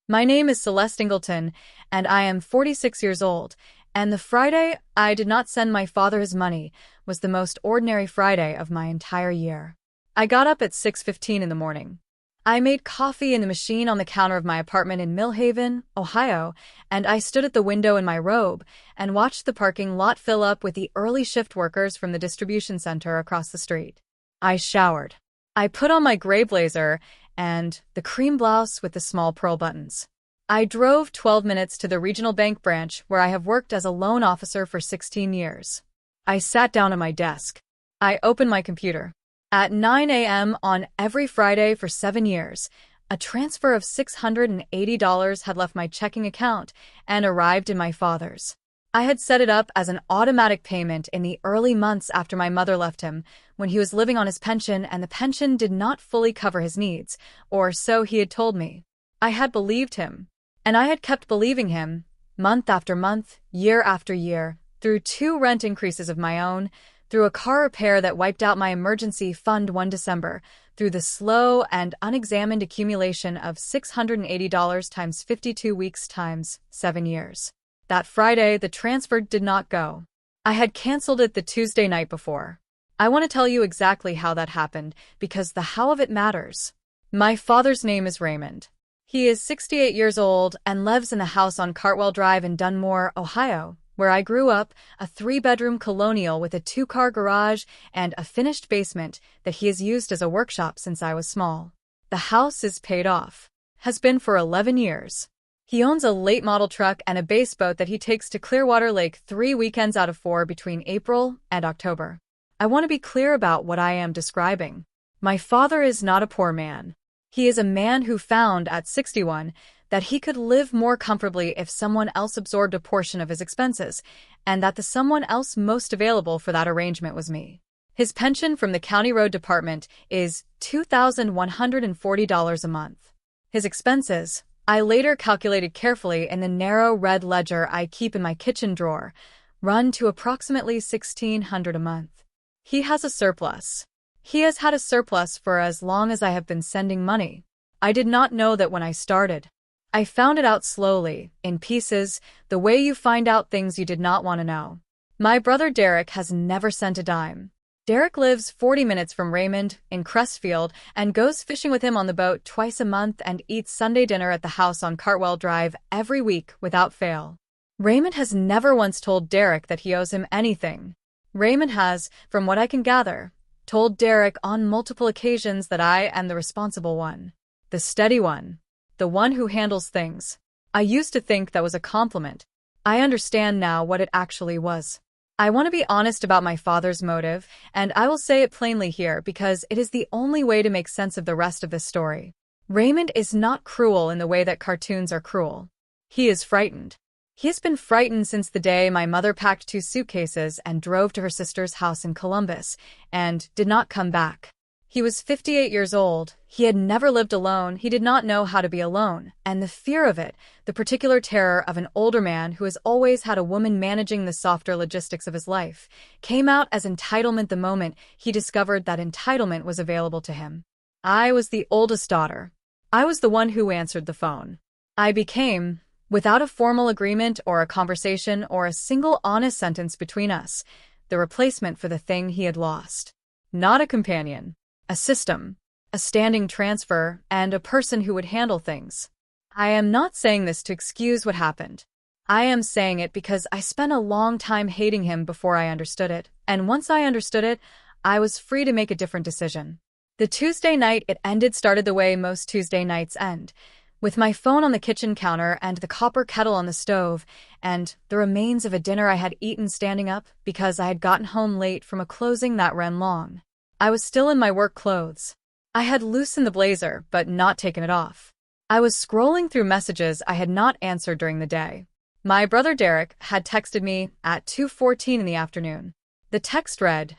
My name is Celeste Ingleton, and I am 46 years old, and the Friday I did not send my father his money was the most ordinary Friday of my entire year. I got up at 6:15 in the morning. I made coffee in the machine on the counter of my apartment in Millhaven, Ohio, and I stood at the window in my robe and watched the parking lot fill up with the early shift workers from the distribution center across the street. I showered. I put on my gray blazer and the cream blouse with the small pearl buttons. I drove 12 minutes to the regional bank branch where I have worked as a loan officer for 16 years. I sat down at my desk. I opened my computer. At 9 a.m. on every Friday for 7 years, a transfer of $680 had left my checking account and arrived in my father's. I had set it up as an automatic payment in the early months after my mother left him, when he was living on his pension and the pension did not fully cover his needs, or so he had told me. I had believed him. And I had kept believing him, month after month, year after year, through 2 rent increases of my own, through a car repair that wiped out my emergency fund one December, through the slow and unexamined accumulation of $680 times 52 weeks times 7 years. That Friday, the transfer did not go. I had canceled it the Tuesday night before. I want to tell you exactly how that happened, because the how of it matters. My father's name is Raymond. He is 68 years old and lives in the house on Cartwell Drive in Dunmore, Ohio, where I grew up, a 3-bedroom colonial with a 2-car garage and a finished basement that he has used as a workshop since I was small. The house is paid off. Has been for 11 years. He owns a late model truck and a base boat that he takes to Clearwater Lake 3 weekends out of 4 between April and October. I want to be clear about what I am describing. My father is not a poor man. He is a man who found at 61 that he could live more comfortably if someone else absorbed a portion of his expenses, and that the someone else most available for that arrangement was me. His pension from the County Road Department is $2,140 a month. His expenses, I later calculated carefully in the narrow red ledger I keep in my kitchen drawer, run to approximately $1,600 a month. He has a surplus. He has had a surplus for as long as I have been sending money. I did not know that when I started. I found it out slowly, in pieces, the way you find out things you did not want to know. My brother Derek has never sent a dime. Derek lives 40 minutes from Raymond, in Crestfield, and goes fishing with him on the boat twice a month and eats Sunday dinner at the house on Cartwell Drive every week without fail. Raymond has never once told Derek that he owes him anything. Raymond has, from what I can gather, told Derek on multiple occasions that I am the responsible one, the steady one, the one who handles things. I used to think that was a compliment. I understand now what it actually was. I want to be honest about my father's motive, and I will say it plainly here because it is the only way to make sense of the rest of this story. Raymond is not cruel in the way that cartoons are cruel. He is frightened. He has been frightened since the day my mother packed 2 suitcases and drove to her sister's house in Columbus, and did not come back. He was 58 years old, he had never lived alone, he did not know how to be alone, and the fear of it, the particular terror of an older man who has always had a woman managing the softer logistics of his life, came out as entitlement the moment he discovered that entitlement was available to him. I was the oldest daughter. I was the one who answered the phone. I became, without a formal agreement or a conversation or a single honest sentence between us, the replacement for the thing he had lost. Not a companion. A system, a standing transfer, and a person who would handle things. I am not saying this to excuse what happened. I am saying it because I spent a long time hating him before I understood it, and once I understood it, I was free to make a different decision. The Tuesday night it ended started the way most Tuesday nights end, with my phone on the kitchen counter and the copper kettle on the stove, and the remains of a dinner I had eaten standing up because I had gotten home late from a closing that ran long. I was still in my work clothes. I had loosened the blazer, but not taken it off. I was scrolling through messages I had not answered during the day. My brother Derek had texted me at 2:14 in the afternoon. The text read,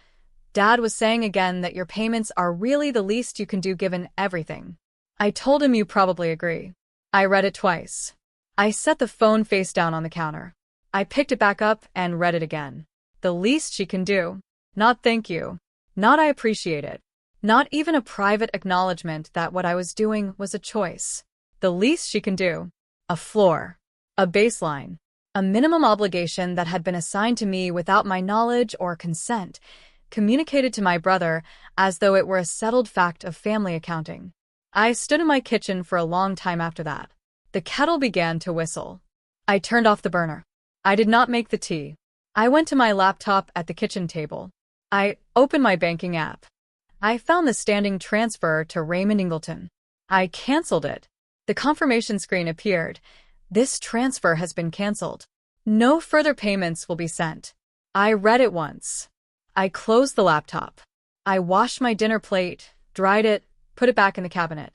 "Dad was saying again that your payments are really the least you can do given everything." I told him you probably agree. I read it twice. I set the phone face down on the counter. I picked it back up and read it again. The least she can do. Not thank you. Not I appreciate it. Not even a private acknowledgement that what I was doing was a choice. The least she can do. a floor, a baseline, a minimum obligation that had been assigned to me without my knowledge or consent, communicated to my brother as though it were a settled fact of family accounting. I stood in my kitchen for a long time after that. The kettle began to whistle. I turned off the burner. I did not make the tea. I went to my laptop at the kitchen table. I opened my banking app. I found the standing transfer to Raymond Ingleton. I canceled it. The confirmation screen appeared. This transfer has been canceled. No further payments will be sent. I read it once. I closed the laptop. I washed my dinner plate, dried it, put it back in the cabinet.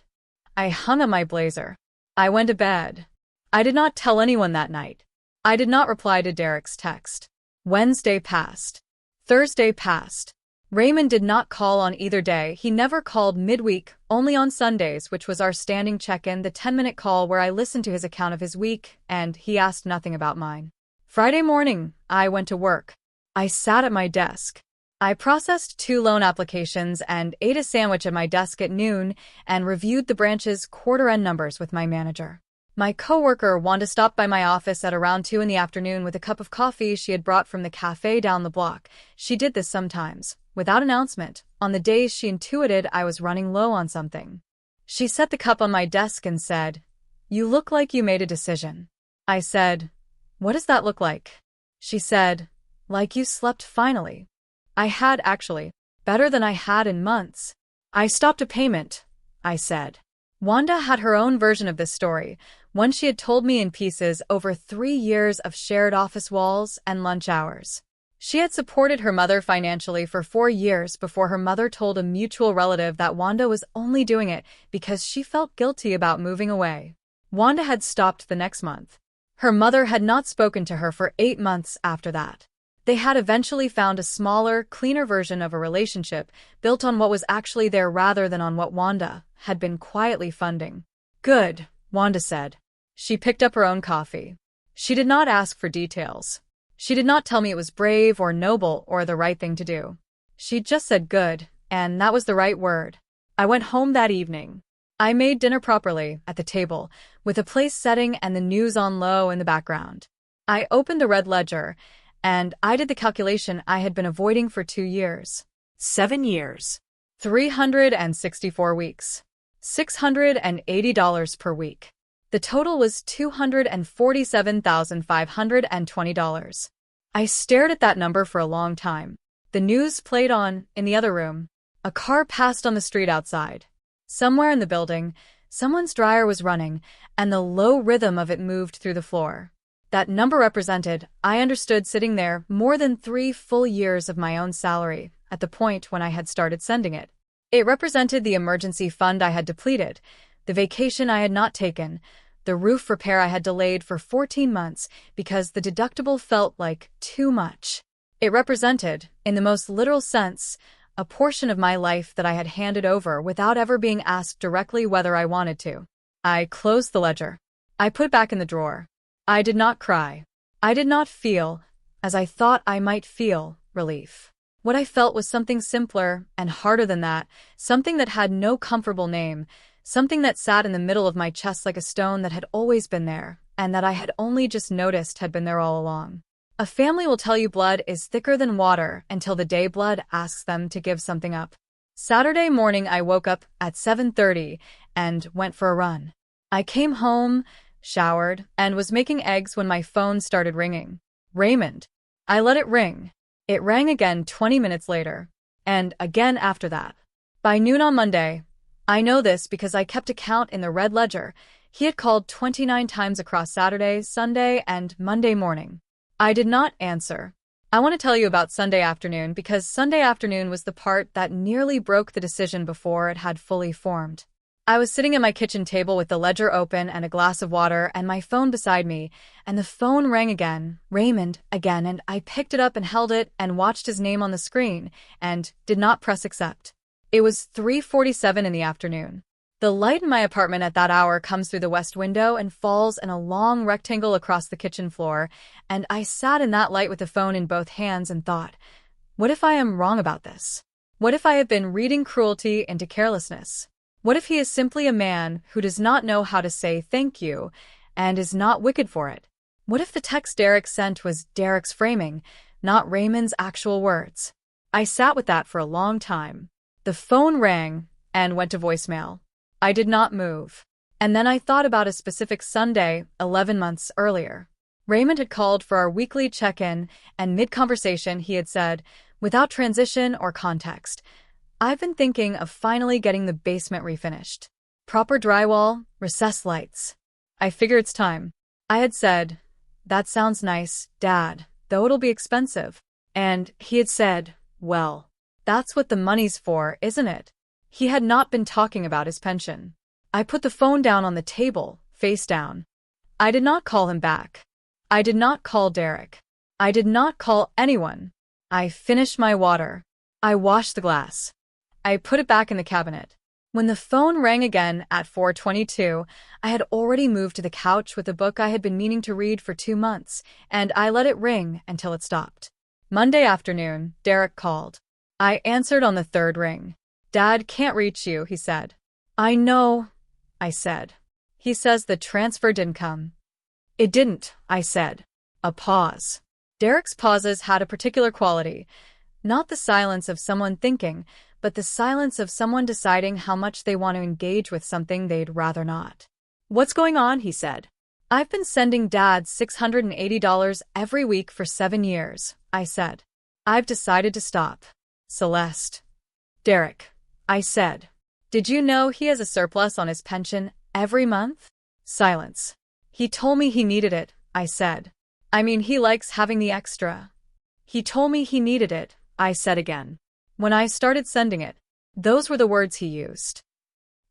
I hung up my blazer. I went to bed. I did not tell anyone that night. I did not reply to Derek's text. Wednesday passed. Thursday passed. Raymond did not call on either day. He never called midweek, only on Sundays, which was our standing check-in, the 10-minute call where I listened to his account of his week, and he asked nothing about mine. Friday morning, I went to work. I sat at my desk. I processed 2 loan applications and ate a sandwich at my desk at noon and reviewed the branch's quarter-end numbers with my manager. My coworker Wanda stopped by my office at around 2 in the afternoon with a cup of coffee she had brought from the cafe down the block. She did this sometimes, without announcement, on the days she intuited I was running low on something. She set the cup on my desk and said, "You look like you made a decision." I said, "What does that look like?" She said, "Like you slept finally." I had, actually. Better than I had in months. "I stopped a payment," I said. Wanda had her own version of this story, one she had told me in pieces over 3 years of shared office walls and lunch hours. She had supported her mother financially for 4 years before her mother told a mutual relative that Wanda was only doing it because she felt guilty about moving away. Wanda had stopped the next month. Her mother had not spoken to her for 8 months after that. They had eventually found a smaller, cleaner version of a relationship built on what was actually there rather than on what Wanda had been quietly funding. "Good," Wanda said. She picked up her own coffee. She did not ask for details. She did not tell me it was brave or noble or the right thing to do. She just said good, and that was the right word. I went home that evening. I made dinner properly, at the table, with a place setting and the news on low in the background. I opened the red ledger, and I did the calculation I had been avoiding for 2 years. 7 years. 364 weeks. $680 per week. The total was $247,520. I stared at that number for a long time. The news played on, in the other room. A car passed on the street outside. Somewhere in the building, someone's dryer was running, and the low rhythm of it moved through the floor. That number represented, I understood sitting there, more than 3 full years of my own salary, at the point when I had started sending it. It represented the emergency fund I had depleted, the vacation I had not taken, the roof repair I had delayed for 14 months because the deductible felt like too much. It represented, in the most literal sense, a portion of my life that I had handed over without ever being asked directly whether I wanted to. I closed the ledger. I put it back in the drawer. I did not cry. I did not feel, as I thought I might feel, relief. What I felt was something simpler and harder than that, something that had no comfortable name, something that sat in the middle of my chest like a stone that had always been there, and that I had only just noticed had been there all along. A family will tell you blood is thicker than water until the day blood asks them to give something up. Saturday morning I woke up at 7:30 and went for a run. I came home, showered, and was making eggs when my phone started ringing. Raymond. I let it ring. It rang again 20 minutes later, and again after that. By noon on Monday, I know this because I kept a count in the red ledger, he had called 29 times across Saturday, Sunday, and Monday morning. I did not answer. I want to tell you about Sunday afternoon because Sunday afternoon was the part that nearly broke the decision before it had fully formed. I was sitting at my kitchen table with the ledger open and a glass of water and my phone beside me, and the phone rang again, Raymond, again, and I picked it up and held it and watched his name on the screen, and did not press accept. It was 3:47 in the afternoon. The light in my apartment at that hour comes through the west window and falls in a long rectangle across the kitchen floor, and I sat in that light with the phone in both hands and thought, what if I am wrong about this? What if I have been reading cruelty into carelessness? What if he is simply a man who does not know how to say thank you, and is not wicked for it. What if the text Derek sent was Derek's framing, not Raymond's actual words? I sat with that for a long time. The phone rang and went to voicemail. I did not move. And then I thought about a specific Sunday 11 months earlier. Raymond had called for our weekly check-in, and mid-conversation he had said, without transition or context, "I've been thinking of finally getting the basement refinished. Proper drywall, recessed lights. I figure it's time." I had said, "That sounds nice, Dad, though it'll be expensive." And he had said, "Well, that's what the money's for, isn't it?" He had not been talking about his pension. I put the phone down on the table, face down. I did not call him back. I did not call Derek. I did not call anyone. I finished my water. I washed the glass. I put it back in the cabinet. When the phone rang again at 4:22, I had already moved to the couch with a book I had been meaning to read for 2 months, and I let it ring until it stopped. Monday afternoon, Derek called. I answered on the third ring. "Dad can't reach you," he said. "I know," I said. "He says the transfer didn't come." "It didn't," I said. A pause. Derek's pauses had a particular quality. Not the silence of someone thinking, but the silence of someone deciding how much they want to engage with something they'd rather not. "What's going on?" he said. "I've been sending Dad $680 every week for 7 years, I said. "I've decided to stop." "Celeste." "Derek," I said. "Did you know he has a surplus on his pension every month?" Silence. "He told me he needed it," I said. "I mean, he likes having the extra." "He told me he needed it," I said again. When I started sending it, those were the words he used.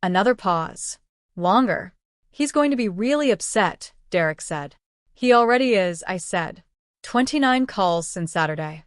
Another pause. Longer. "He's going to be really upset," Derek said. "He already is," I said. 29 calls since Saturday.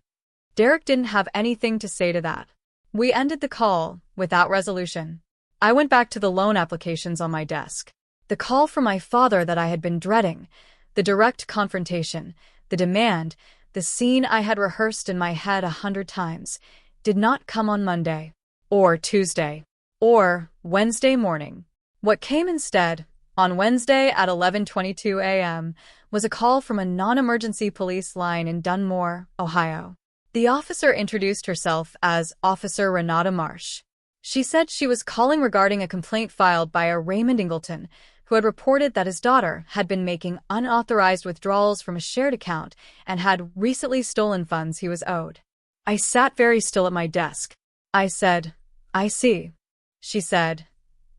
Derek didn't have anything to say to that. We ended the call without resolution. I went back to the loan applications on my desk. The call from my father that I had been dreading, the direct confrontation, the demand, the scene I had rehearsed in my head 100 times, did not come on Monday, or Tuesday, or Wednesday morning. What came instead, on Wednesday at 11:22 a.m., was a call from a non-emergency police line in Dunmore, Ohio. The officer introduced herself as Officer Renata Marsh. She said she was calling regarding a complaint filed by a Raymond Ingleton, who had reported that his daughter had been making unauthorized withdrawals from a shared account and had recently stolen funds he was owed. I sat very still at my desk. I said, "I see." She said,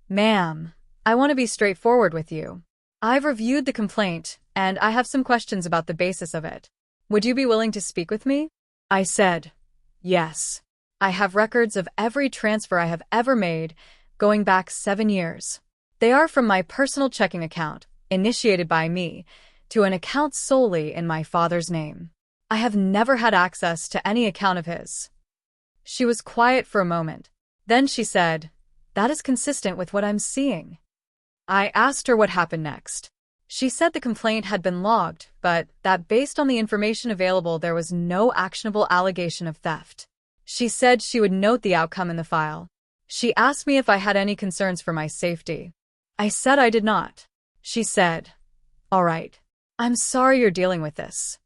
"Ma'am, I want to be straightforward with you. I've reviewed the complaint, and I have some questions about the basis of it. Would you be willing to speak with me?" I said, "Yes. I have records of every transfer I have ever made, going back 7 years. They are from my personal checking account, initiated by me, to an account solely in my father's name. I have never had access to any account of his." She was quiet for a moment. Then she said, "That is consistent with what I'm seeing." I asked her what happened next. She said the complaint had been logged, but that based on the information available there was no actionable allegation of theft. She said she would note the outcome in the file. She asked me if I had any concerns for my safety. I said I did not. She said, "All right. I'm sorry you're dealing with this."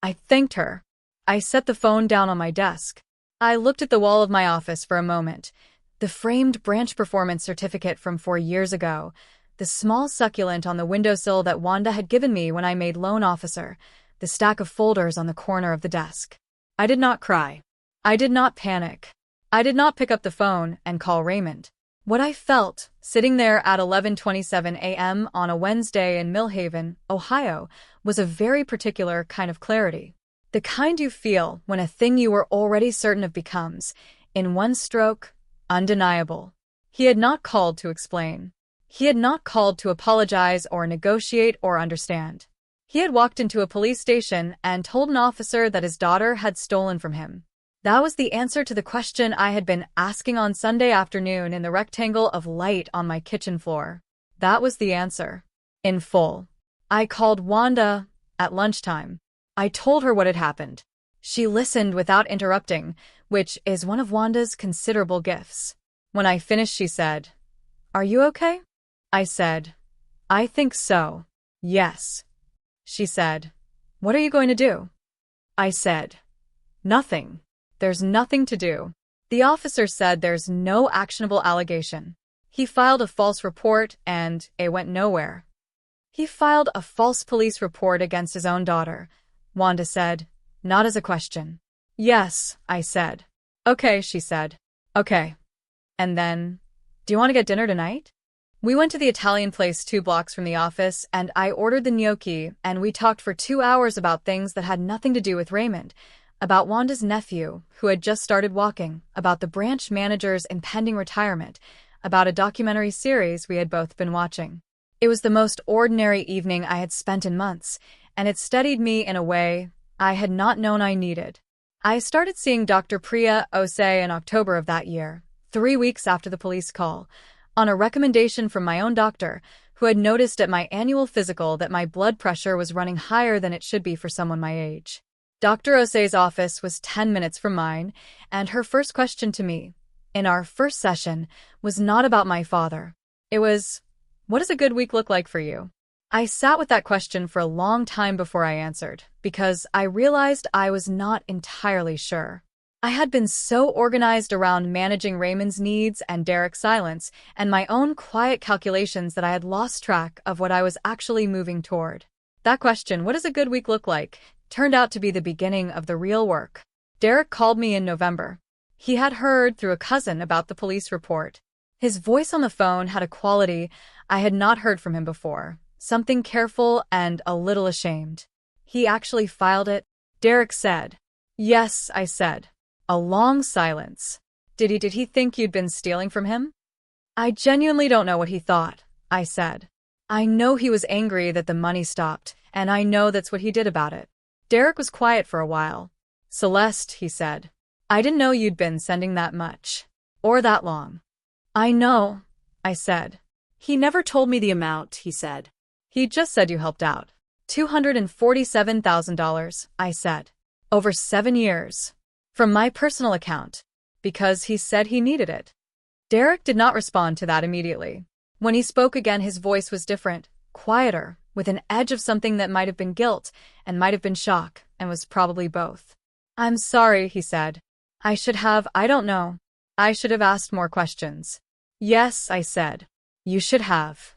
I thanked her. I set the phone down on my desk. I looked at the wall of my office for a moment. The framed branch performance certificate from 4 years ago, the small succulent on the windowsill that Wanda had given me when I made loan officer, the stack of folders on the corner of the desk. I did not cry. I did not panic. I did not pick up the phone and call Raymond. What I felt, sitting there at 11:27 a.m. on a Wednesday in Millhaven, Ohio, was a very particular kind of clarity. The kind you feel when a thing you were already certain of becomes, in one stroke, undeniable. He had not called to explain. He had not called to apologize or negotiate or understand. He had walked into a police station and told an officer that his daughter had stolen from him. That was the answer to the question I had been asking on Sunday afternoon in the rectangle of light on my kitchen floor. That was the answer. In full. I called Wanda at lunchtime. I told her what had happened. She listened without interrupting, which is one of Wanda's considerable gifts. When I finished, she said, "Are you okay?" I said, "I think so." Yes. She said, "What are you going to do?" I said, "Nothing. There's nothing to do." The officer said there's no actionable allegation. He filed a false report and it went nowhere. He filed a false police report against his own daughter, Wanda said, not as a question. Yes, I said. Okay, she said. Okay. And then, do you want to get dinner tonight? We went to the Italian place 2 blocks from the office, and I ordered the gnocchi, and we talked for 2 hours about things that had nothing to do with Raymond, about Wanda's nephew, who had just started walking, about the branch manager's impending retirement, about a documentary series we had both been watching. It was the most ordinary evening I had spent in months, and it steadied me in a way I had not known I needed. I started seeing Dr. Priya Osei in October of that year, 3 weeks after the police call, on a recommendation from my own doctor, who had noticed at my annual physical that my blood pressure was running higher than it should be for someone my age. Dr. Osei's office was 10 minutes from mine, and her first question to me, in our first session, was not about my father. It was, "What does a good week look like for you?" I sat with that question for a long time before I answered, because I realized I was not entirely sure. I had been so organized around managing Raymond's needs and Derek's silence, and my own quiet calculations, that I had lost track of what I was actually moving toward. That question, "What does a good week look like?" turned out to be the beginning of the real work. Derek called me in November. He had heard through a cousin about the police report. His voice on the phone had a quality I had not heard from him before, something careful and a little ashamed. "He actually filed it?" Derek said. "Yes," I said. A long silence. Did he think you'd been stealing from him?" "I genuinely don't know what he thought," I said. "I know he was angry that the money stopped, and I know that's what he did about it." Derek was quiet for a while. "Celeste," he said, "I didn't know you'd been sending that much. Or that long." "I know," I said. "He never told me the amount," he said. "He just said you helped out." $247,000, I said. "Over 7 years. From my personal account. Because he said he needed it." Derek did not respond to that immediately. When he spoke again, his voice was different, quieter, with an edge of something that might have been guilt and might have been shock, and was probably both. "I'm sorry," he said. I should have asked more questions." "Yes," I said. "You should have."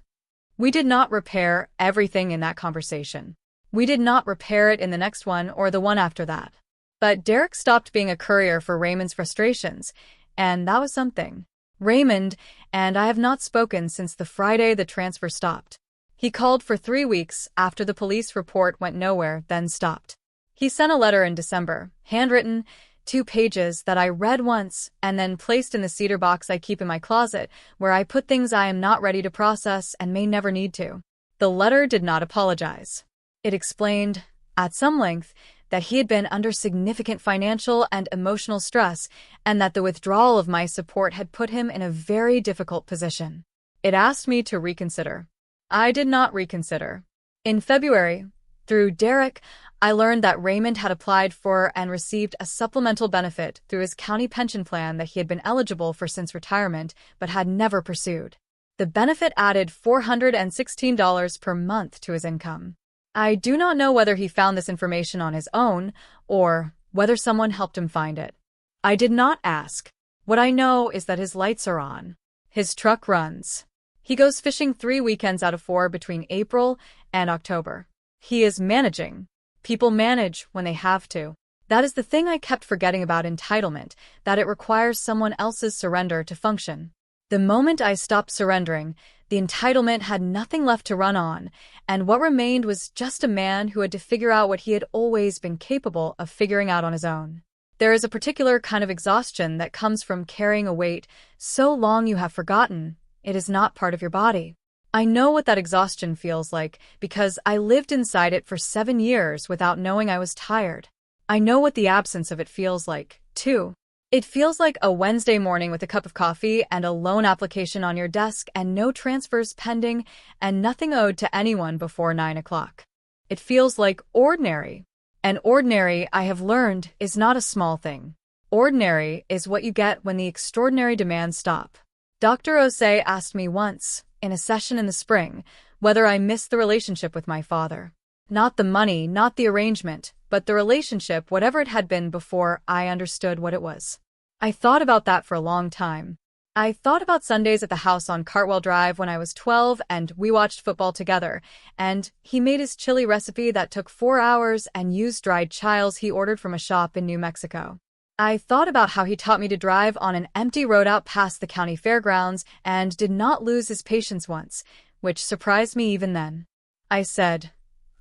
We did not repair everything in that conversation. We did not repair it in the next one or the one after that. But Derek stopped being a courier for Raymond's frustrations, and that was something. Raymond and I have not spoken since the Friday the transfer stopped. He called for 3 weeks after the police report went nowhere, then stopped. He sent a letter in December, handwritten, 2 pages, that I read once and then placed in the cedar box I keep in my closet, where I put things I am not ready to process and may never need to. The letter did not apologize. It explained, at some length, that he had been under significant financial and emotional stress, and that the withdrawal of my support had put him in a very difficult position. It asked me to reconsider. I did not reconsider. In February, through Derek, I learned that Raymond had applied for and received a supplemental benefit through his county pension plan that he had been eligible for since retirement, but had never pursued. The benefit added $416 per month to his income. I do not know whether he found this information on his own, or whether someone helped him find it. I did not ask. What I know is that his lights are on. His truck runs. He goes fishing 3 weekends out of 4 between April and October. He is managing. People manage when they have to. That is the thing I kept forgetting about entitlement, that it requires someone else's surrender to function. The moment I stopped surrendering, the entitlement had nothing left to run on, and what remained was just a man who had to figure out what he had always been capable of figuring out on his own. There is a particular kind of exhaustion that comes from carrying a weight so long you have forgotten it is not part of your body. I know what that exhaustion feels like because I lived inside it for 7 years without knowing I was tired. I know what the absence of it feels like, too. It feels like a Wednesday morning with a cup of coffee and a loan application on your desk and no transfers pending and nothing owed to anyone before 9 o'clock. It feels like ordinary. And ordinary, I have learned, is not a small thing. Ordinary is what you get when the extraordinary demands stop. Dr. Osei asked me once, in a session in the spring, whether I missed the relationship with my father. Not the money, not the arrangement, but the relationship, whatever it had been before I understood what it was. I thought about that for a long time. I thought about Sundays at the house on Cartwell Drive when I was 12 and we watched football together, and he made his chili recipe that took 4 hours and used dried chiles he ordered from a shop in New Mexico. I thought about how he taught me to drive on an empty road out past the county fairgrounds and did not lose his patience once, which surprised me even then. I said,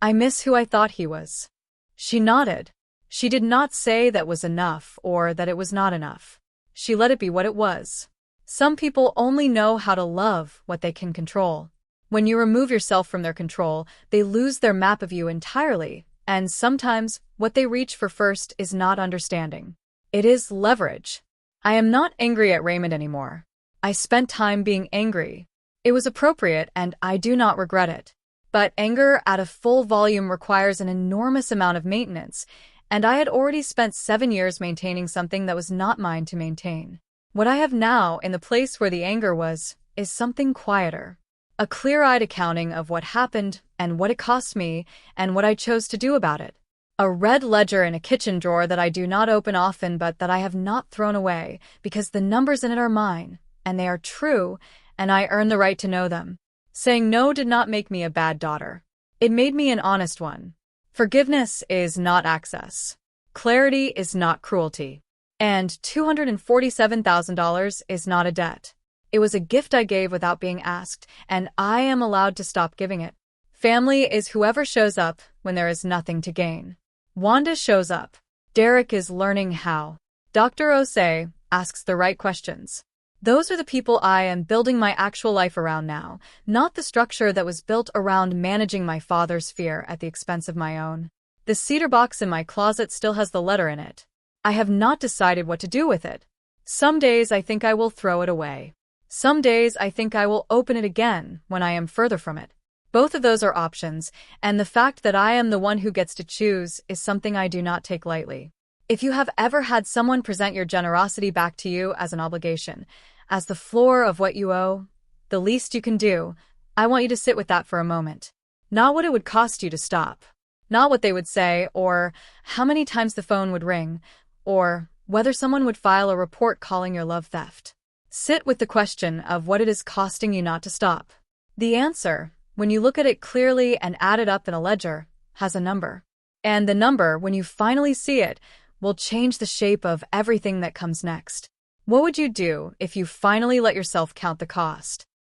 "I miss who I thought he was." She nodded. She did not say that was enough or that it was not enough. She let it be what it was. Some people only know how to love what they can control. When you remove yourself from their control, they lose their map of you entirely, and sometimes what they reach for first is not understanding. It is leverage. I am not angry at Raymond anymore. I spent time being angry. It was appropriate and I do not regret it. But anger at a full volume requires an enormous amount of maintenance, and I had already spent 7 years maintaining something that was not mine to maintain. What I have now, in the place where the anger was, is something quieter. A clear-eyed accounting of what happened and what it cost me and what I chose to do about it. A red ledger in a kitchen drawer that I do not open often but that I have not thrown away because the numbers in it are mine, and they are true, and I earn the right to know them. Saying no did not make me a bad daughter. It made me an honest one. Forgiveness is not access. Clarity is not cruelty. And $247,000 is not a debt. It was a gift I gave without being asked, and I am allowed to stop giving it. Family is whoever shows up when there is nothing to gain. Wanda shows up. Derek is learning how. Dr. Osei asks the right questions. Those are the people I am building my actual life around now, not the structure that was built around managing my father's fear at the expense of my own. The cedar box in my closet still has the letter in it. I have not decided what to do with it. Some days I think I will throw it away. Some days I think I will open it again when I am further from it. Both of those are options, and the fact that I am the one who gets to choose is something I do not take lightly. If you have ever had someone present your generosity back to you as an obligation, as the floor of what you owe, the least you can do, I want you to sit with that for a moment. Not what it would cost you to stop. Not what they would say, or how many times the phone would ring, or whether someone would file a report calling your love theft. Sit with the question of what it is costing you not to stop. The answer, when you look at it clearly and add it up in a ledger, has a number. And the number, when you finally see it, will change the shape of everything that comes next. What would you do if you finally let yourself count the cost?